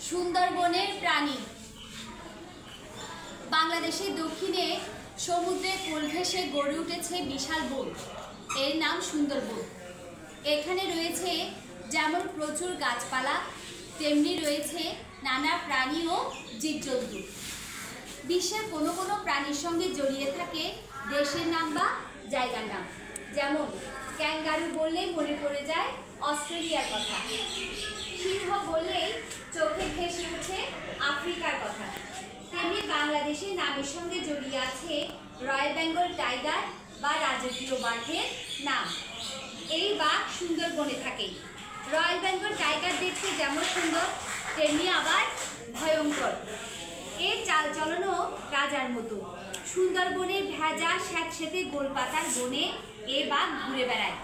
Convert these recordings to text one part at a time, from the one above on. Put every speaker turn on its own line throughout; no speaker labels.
সুন্দরবনের প্রাণী। বাংলাদেশের দক্ষিণে সমুদ্রের কোল ঘেঁষে গড়ে উঠেছে বিশাল বন, এর নাম সুন্দরবন। এখানে রয়েছে যেমন প্রচুর গাছপালা, তেমনি রয়েছে নানা প্রাণী ও জীবজন্তু। বিশ্বের কোনো কোনো প্রাণীর সঙ্গে জড়িয়ে থাকে দেশের নাম বা জায়গার নাম। যেমন ক্যাঙ্গারু বললেই মনে পড়ে যায় অস্ট্রেলিয়ার কথা, সিংহ বললেই চোখে ভেসে ওঠে আফ্রিকার কথা। তেমনি বাংলাদেশের নামের সঙ্গে জড়িয়ে আছে রয়্যাল বেঙ্গল টাইগার বা রাজকীয় বাঘের নাম। এই বাঘ সুন্দরবনে থাকে। রয়্যাল বেঙ্গল টাইগার দেখতে যেমন সুন্দর, তেমনি আবার ভয়ঙ্কর। এর চালচলনও রাজার মতো। সুন্দরবনের ভেজা স্যাঁতসেঁতে গোলপাতার বনে এ বাঘ ঘুরে বেড়ায়,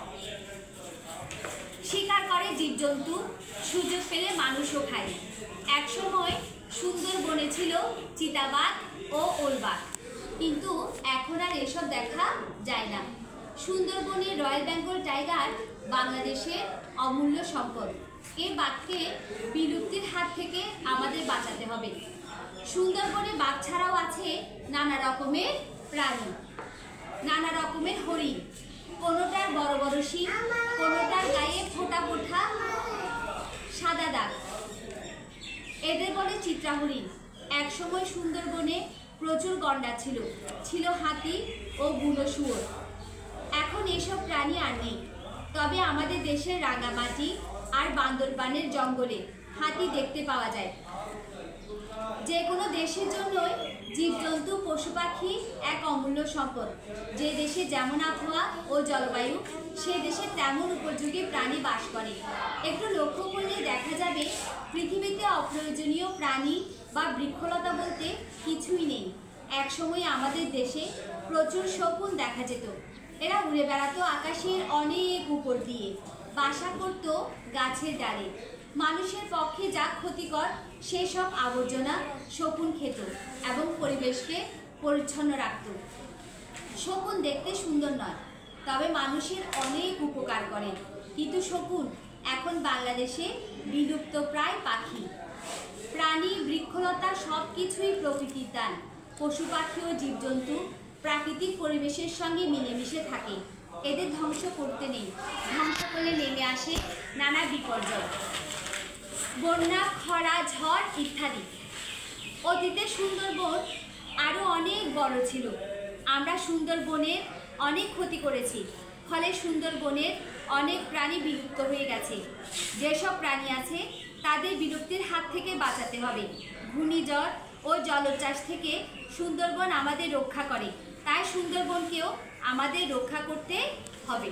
শিকার করে জীবজন্তু, সুযোগ পেলে মানুষও খায়। একসময় সুন্দরবনে ছিল চিতাবাঘ ও ওলবাঘ, কিন্তু এখন আর এসব দেখা যায় না। সুন্দরবনের রয়্যাল বেঙ্গল টাইগার বাংলাদেশের অমূল্য সম্পদ। এই বাঘকে বিলুপ্তির হাত থেকে আমাদের বাঁচাতে হবে। সুন্দরবনে বাঘ ছাড়াও আছে নানা রকমের প্রাণী, নানা রকমের হরিণ। কোনোটার বড় বড় শিং, কোনোটার গায়ে ফোঁটা ফোঁটা সাদা দাগ, এদের বলে চিত্রা হরিণ। একসময় সুন্দরবনে প্রচুর গন্ডার ছিল, ছিল হাতি ও বুনো শুয়োর। এখন এসব প্রাণী আর নেই। তবে আমাদের দেশের রাঙামাটি আর বান্দরবানের জঙ্গলে হাতি দেখতে পাওয়া যায়। যে কোনো দেশের জন্যই জীবজন্তু পশু পাখি এক অমূল্য সম্পদ। যে দেশে যেমন আবহাওয়া ও জলবায়ু, সে দেশে তেমন উপযোগী প্রাণী বাস করে। একটু লক্ষ্য করলে দেখা যাবে পৃথিবীতে অপ্রয়োজনীয় প্রাণী বা বৃক্ষলতা বলতে কিছুই নেই। একসময় আমাদের দেশে প্রচুর শকুন দেখা যেত। এরা উড়ে বেড়াতো আকাশের অনেক উপর দিয়ে, বাসা করত গাছের ডালে। মানুষের পক্ষে যা ক্ষতিকর সেসব আবর্জনা শকুন খেত এবং পরিবেশকে পরিচ্ছন্ন রাখত। শকুন দেখতে সুন্দর নয়, তবে মানুষের অনেক উপকার করে। কিন্তু শকুন এখন বাংলাদেশে বিলুপ্ত প্রায় পাখি। প্রাণী, বৃক্ষলতা সব কিছুই প্রকৃতির দান। পশু পাখি ও জীবজন্তু প্রাকৃতিক পরিবেশের সঙ্গে মিলেমিশে থাকে। এদের ধ্বংস করতে নেই, ধ্বংস করলে নেমে আসে নানা বিপর্যয়, বন্যা, খরা, ঝড় ইত্যাদি। অতীতে সুন্দরবন আরও অনেক বড় ছিল। আমরা সুন্দরবনের অনেক ক্ষতি করেছি, ফলে সুন্দরবনের অনেক প্রাণী বিলুপ্ত হয়ে গেছে। যেসব প্রাণী আছে তাদের বিলুপ্তির হাত থেকে বাঁচাতে হবে। ঘূর্ণিঝড় ও জলোচ্ছ্বাস থেকে সুন্দরবন আমাদের রক্ষা করে, তাই সুন্দরবনকেও আমাদের রক্ষা করতে হবে।